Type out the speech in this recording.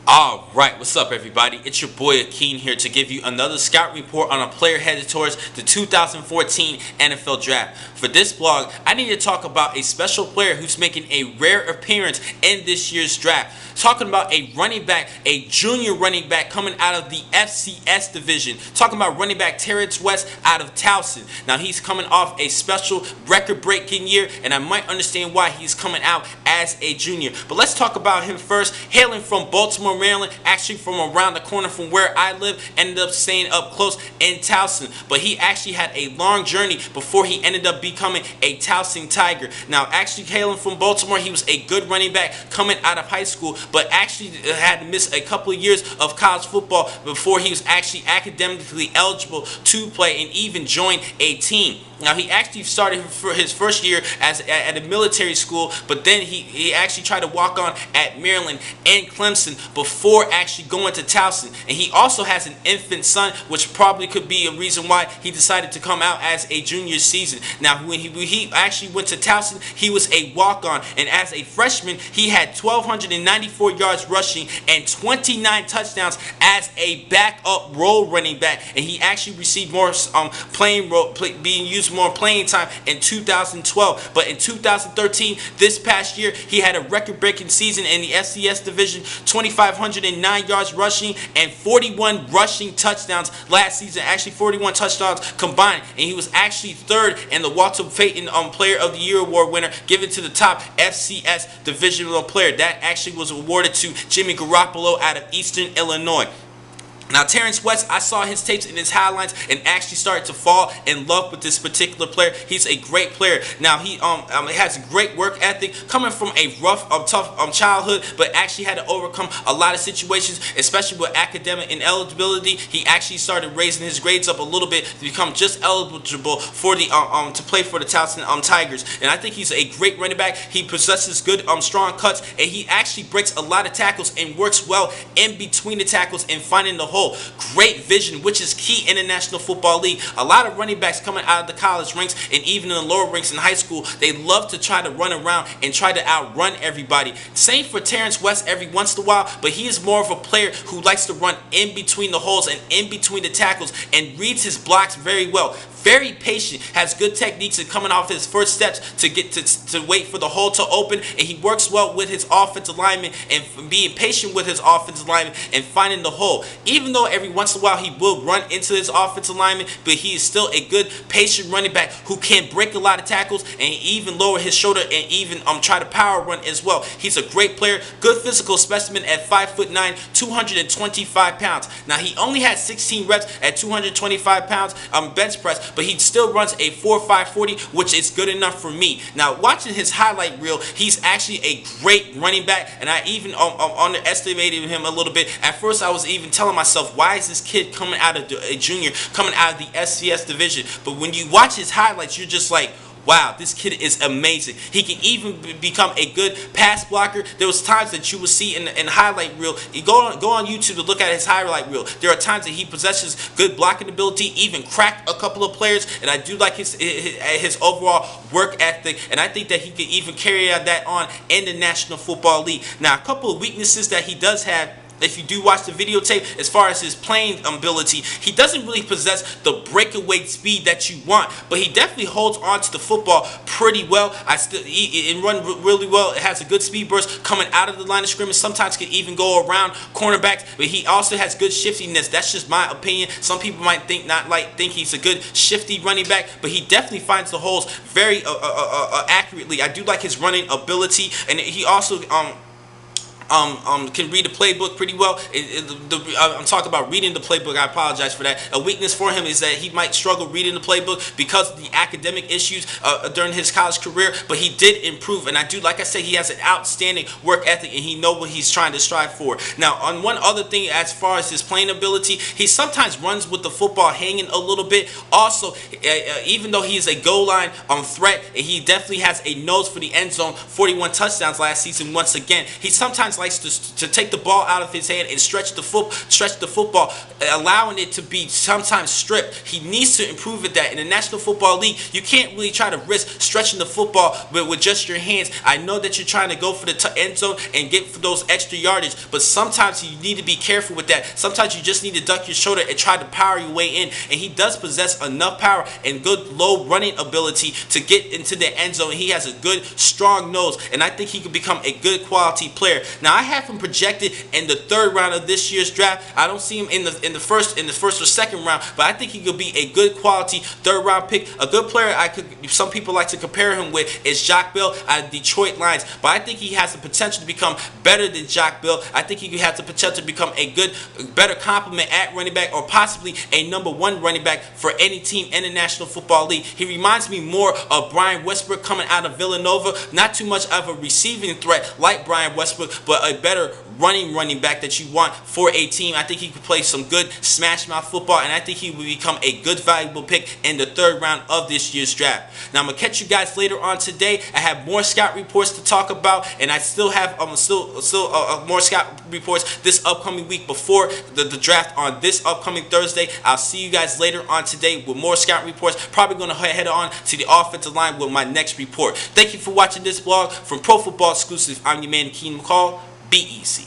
Alright, what's up everybody? It's your boy Akeen here to give you another scout report on a player headed towards the 2014 NFL Draft. For this blog, I need to talk about a special player who's making a rare appearance in this year's draft. Talking about a running back, a junior running back coming out of the FCS division. Talking about running back Terrance West out of Towson. Now he's coming off a special record-breaking year, and I might understand why he's coming out as a junior. But let's talk about him first. Hailing from Baltimore, Maryland, actually from around the corner from where I live, ended up staying up close in Towson. But he actually had a long journey before he ended up becoming a Towson Tiger. Now, actually hailing from Baltimore, he was a good running back coming out of high school, but actually had to miss a couple of years of college football before he was actually academically eligible to play and even join a team. Now, he actually started for his first year at a military school, but then he actually tried to walk on at Maryland and Clemson before actually going to Towson. And he also has an infant son, which probably could be a reason why he decided to come out as a junior season. Now, when he actually went to Towson, he was a walk-on, and as a freshman, he had 1,294 yards rushing and 29 touchdowns as a backup role running back. And he actually received more being used more playing time in 2012. But in 2013, this past year, he had a record-breaking season in the FCS division, 2,509 yards rushing and 41 rushing touchdowns last season. Actually, 41 touchdowns combined, and he was actually third in the Walter Payton Player of the Year award winner, given to the top FCS divisional player. That actually was awarded to Jimmy Garoppolo out of Eastern Illinois. Now, Terrance West, I saw his tapes and his highlights and actually started to fall in love with this particular player. He's a great player. Now, he has a great work ethic, coming from a rough, tough childhood, but actually had to overcome a lot of situations, especially with academic ineligibility. He actually started raising his grades up a little bit to become just eligible for the to play for the Towson Tigers. And I think he's a great running back. He possesses good strong cuts, and he actually breaks a lot of tackles and works well in between the tackles and finding the hole. Great vision, which is key in the National Football League. A lot of running backs coming out of the college ranks and even in the lower ranks in high school, they love to try to run around and try to outrun everybody. Same for Terrance West every once in a while, but he is more of a player who likes to run in between the holes and in between the tackles and reads his blocks very well. Very patient, has good techniques in coming off his first steps to get to wait for the hole to open, and he works well with his offensive lineman and being patient with his offensive lineman and finding the hole. Even though every once in a while he will run into his offensive lineman, but he is still a good patient running back who can break a lot of tackles and even lower his shoulder and even try to power run as well. He's a great player, good physical specimen at 5'9", 225 pounds. Now, he only had 16 reps at 225 pounds bench press, but he still runs a 4.5 40, which is good enough for me. Now, watching his highlight reel, he's actually a great running back, and I even underestimated him a little bit. At first, I was even telling myself, why is this kid coming out of a junior, coming out of the FCS division? But when you watch his highlights, you're just like, wow, this kid is amazing. He can even become a good pass blocker. There was times that you will see in the highlight reel. You go on YouTube to look at his highlight reel. There are times that he possesses good blocking ability, even cracked a couple of players, and I do like his overall work ethic, and I think that he can even carry that on in the National Football League. Now, a couple of weaknesses that he does have, if you do watch the videotape, as far as his playing ability, he doesn't really possess the breakaway speed that you want, but he definitely holds on to the football pretty well. And run really well. It has a good speed burst coming out of the line of scrimmage. Sometimes can even go around cornerbacks, but he also has good shiftiness. That's just my opinion. Some people might think he's a good shifty running back, but he definitely finds the holes very accurately. I do like his running ability, and he also can read the playbook pretty well. I'm talking about reading the playbook. I apologize for that. A weakness for him is that he might struggle reading the playbook because of the academic issues during his college career, but he did improve, and I do, like I said, he has an outstanding work ethic, and he knows what he's trying to strive for. Now, on one other thing, as far as his playing ability, he sometimes runs with the football hanging a little bit. Also, even though he is a goal line threat, he definitely has a nose for the end zone. 41 touchdowns last season. Once again, he sometimes sometimes likes to take the ball out of his hand and stretch the football, allowing it to be sometimes stripped. He needs to improve at that. In the National Football League, you can't really try to risk stretching the football with just your hands. I know that you're trying to go for the end zone and get for those extra yardage, but sometimes you need to be careful with that. Sometimes you just need to duck your shoulder and try to power your way in, and he does possess enough power and good low running ability to get into the end zone. He has a good strong nose, and I think he could become a good quality player. Now, I have him projected in the 3rd round of this year's draft. I don't see him in the first or 2nd round, but I think he could be a good quality 3rd round pick. A good player some people like to compare him with is Jock Bell out of Detroit Lions, but I think he has the potential to become better than Jock Bell. I think he has the potential to become a better complement at running back, or possibly a number 1 running back for any team in the National Football League. He reminds me more of Brian Westbrook coming out of Villanova. Not too much of a receiving threat like Brian Westbrook, but a better running back that you want for a team. I think he could play some good smash mouth football, and I think he will become a good valuable pick in the 3rd round of this year's draft. Now, I'm gonna catch you guys later on today. I have more scout reports to talk about, and I still have more scout reports this upcoming week before the draft on this upcoming Thursday. I'll see you guys later on today with more scout reports. Probably gonna head on to the offensive line with my next report. Thank you for watching this vlog from Pro Football Exclusive. I'm your man, Keen McCall. Be easy.